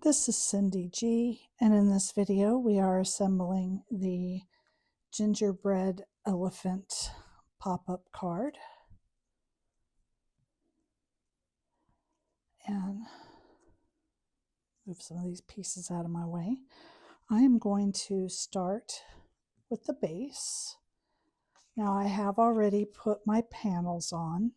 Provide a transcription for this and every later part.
This is Cyndy G, and in this video we are assembling the gingerbread elephant pop-up card. And move some of these pieces out of my way. I am going to start with the base. Now I have already put my panels on.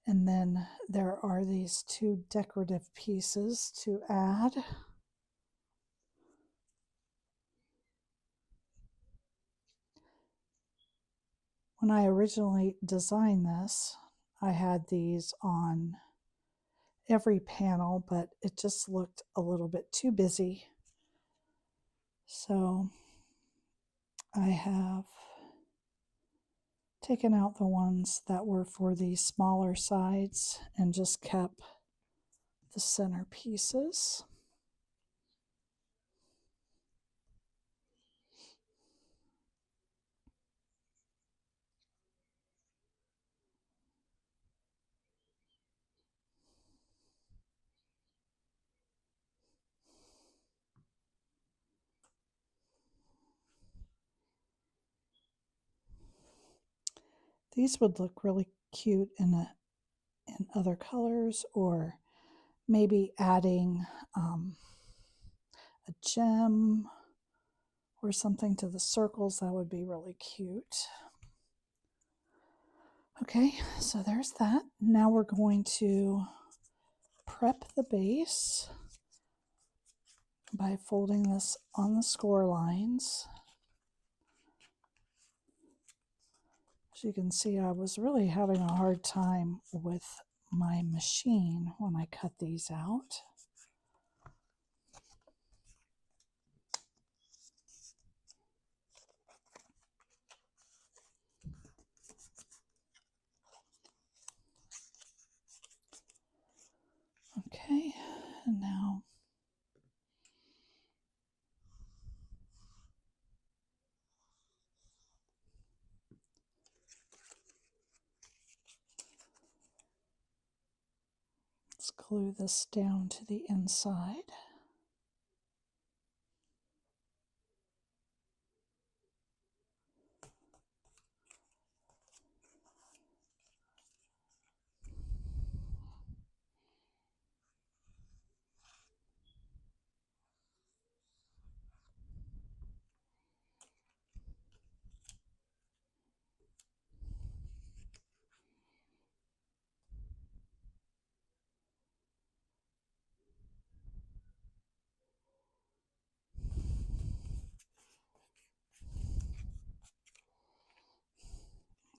And then there are these two decorative pieces to add. When I originally designed this, I had these on every panel, but it just looked a little bit too busy. So I have taken out the ones that were for the smaller sides and just kept the center pieces. These would look really cute in other colors, or maybe adding a gem or something to the circles. That would be really cute. Okay, so there's that. Now we're going to prep the base by folding this on the score lines. As you can see, I was really having a hard time with my machine when I cut these out. Okay, and now let's glue this down to the inside.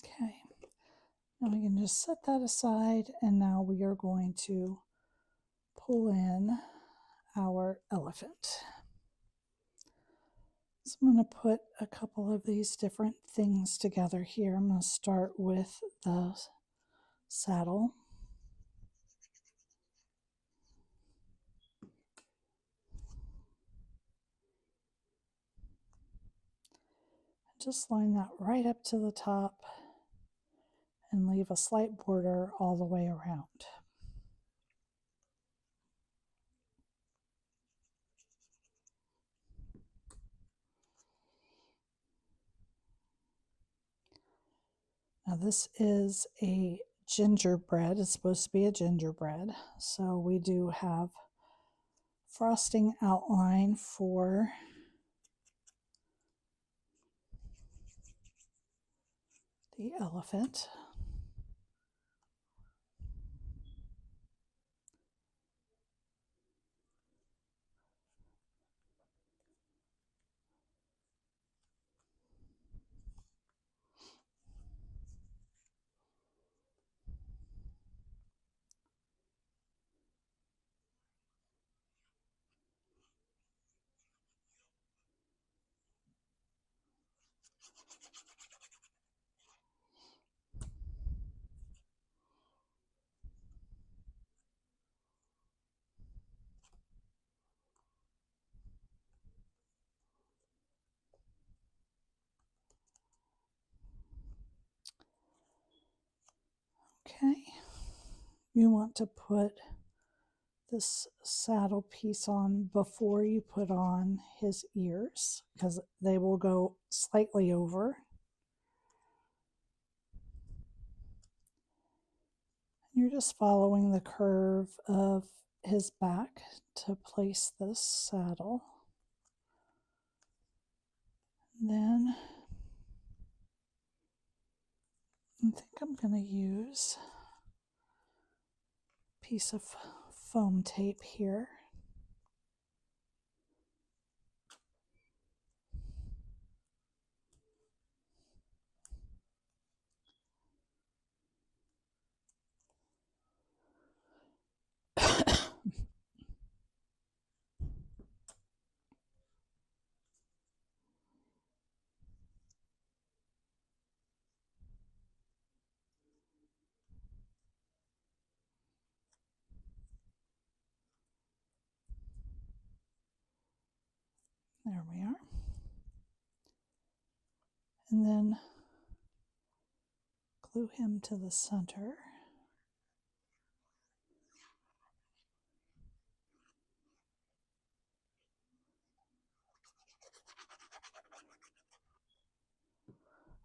Okay, now we can just set that aside, and now we are going to pull in our elephant. So I'm going to put a couple of these different things together here. I'm going to start with the saddle. Just line that right up to the top and leave a slight border all the way around. Now this is a gingerbread. It's supposed to be a gingerbread. So we do have frosting outline for the elephant. Okay, you want to put this saddle piece on before you put on his ears because they will go slightly over. You're just following the curve of his back to place this saddle. Then I think I'm going to use a piece of foam tape here. There we are. And then glue him to the center.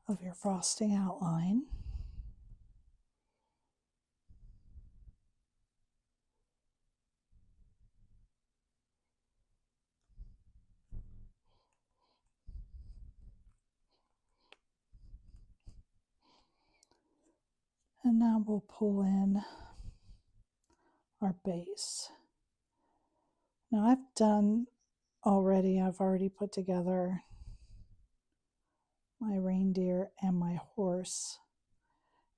Of your frosting outline. And now we'll pull in our base. Now I've already put together my reindeer and my horse.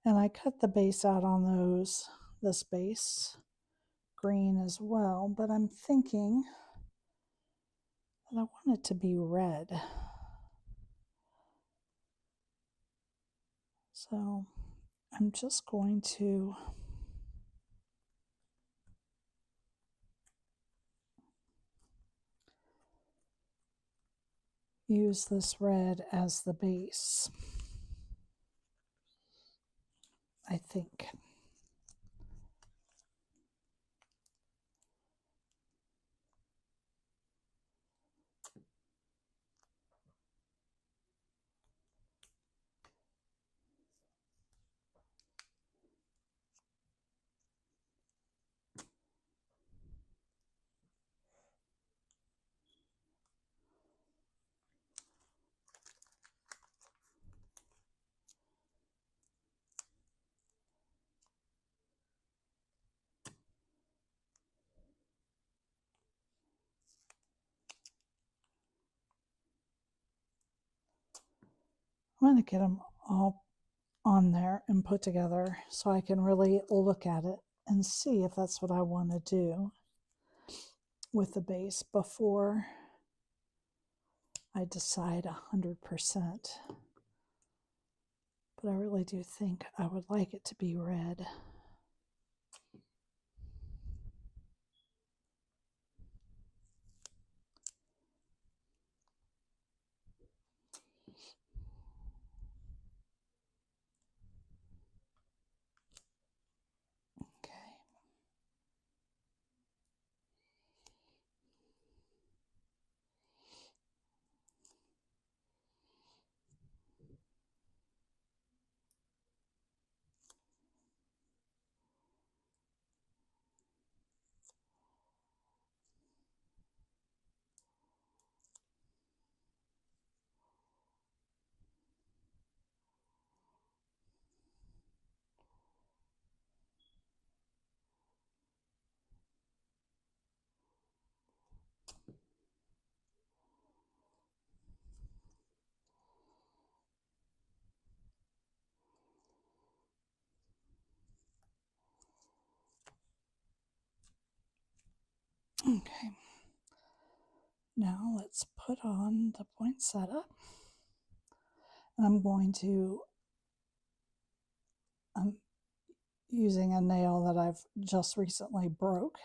And I cut the base out on this base green as well, but I'm thinking that I want it to be red. So I'm just going to use this red as the base, I think. I'm going to get them all on there and put together so I can really look at it and see if that's what I want to do with the base before I decide 100%. But I really do think I would like it to be red. Okay, now let's put on the poinsettia. And I'm using a nail that I've just recently broke,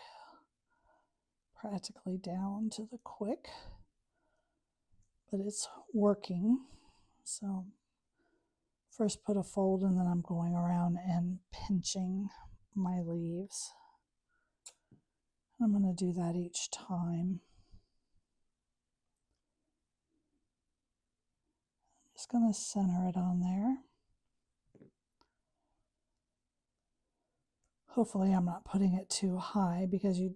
practically down to the quick, but it's working. So first put a fold and then I'm going around and pinching my leaves. I'm going to do that each time. I'm just going to center it on there. Hopefully I'm not putting it too high because you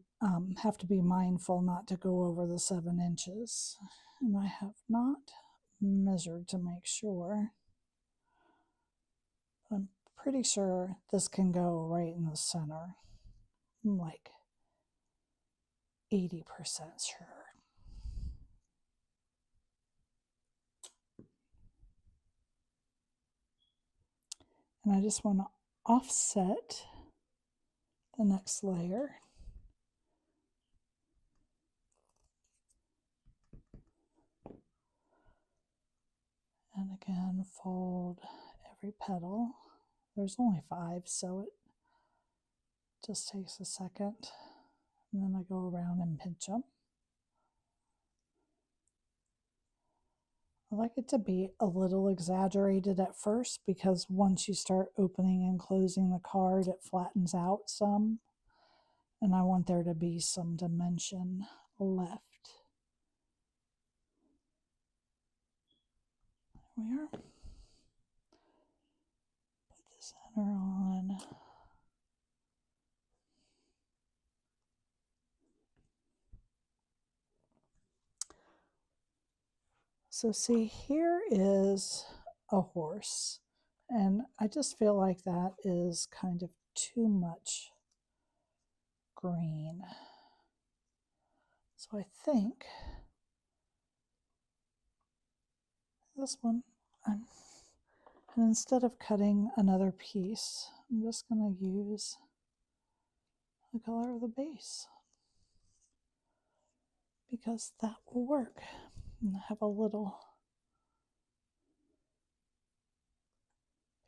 have to be mindful not to go over the 7 inches. And I have not measured to make sure. I'm pretty sure this can go right in the center. I'm like 80% sure. And I just want to offset the next layer. And again, fold every petal. There's only 5, so it just takes a second. And then I go around and pinch them. I like it to be a little exaggerated at first because once you start opening and closing the card, it flattens out some. And I want there to be some dimension left. There we are. Put the center on. So see, here is a horse, and I just feel like that is kind of too much green. So I think this one, and instead of cutting another piece, I'm just going to use the color of the base because that will work. And I have a little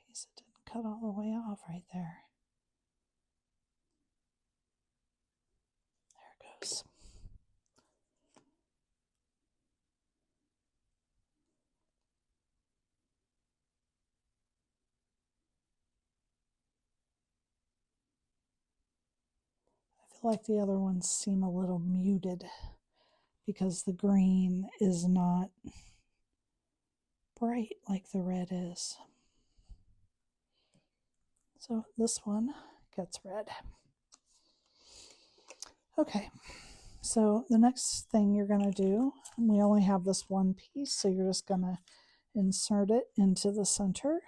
piece that didn't cut all the way off right there. There it goes. I feel like the other ones seem a little muted because the green is not bright like the red is. So this one gets red. Okay, so the next thing you're going to do, and we only have this one piece, so you're just going to insert it into the center.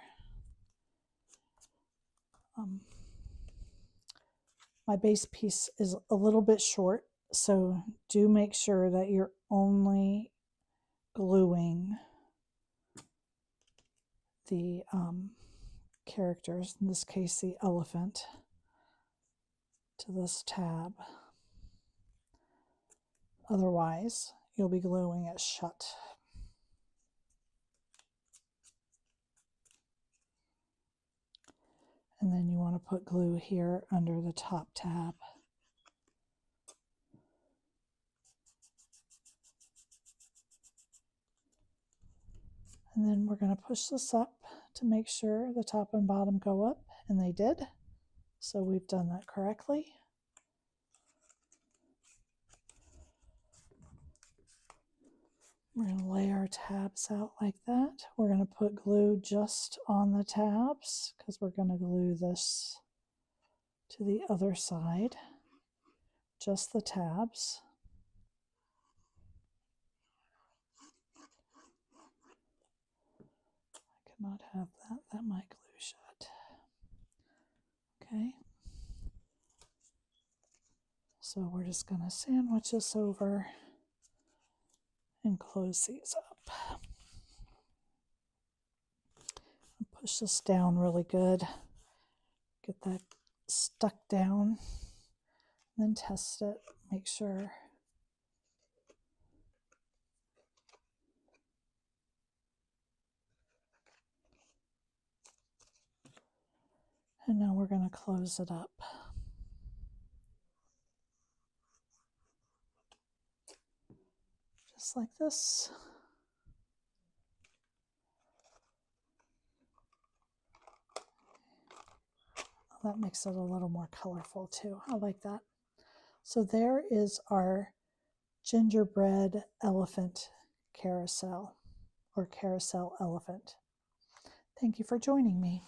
My base piece is a little bit short, so do make sure that you're only gluing the characters, in this case the elephant, to this tab. Otherwise, you'll be gluing it shut. And then you want to put glue here under the top tab. And then we're going to push this up to make sure the top and bottom go up, and they did. So we've done that correctly. We're going to lay our tabs out like that. We're going to put glue just on the tabs because we're going to glue this to the other side. Just the tabs. I cannot have that. That might glue shut. Okay. So we're just going to sandwich this over and close these up. Push this down really good. Get that stuck down. Then test it. Make sure. And now we're going to close it up. Just like this. That makes it a little more colorful too. I like that. So there is our gingerbread elephant carousel, or carousel elephant. Thank you for joining me.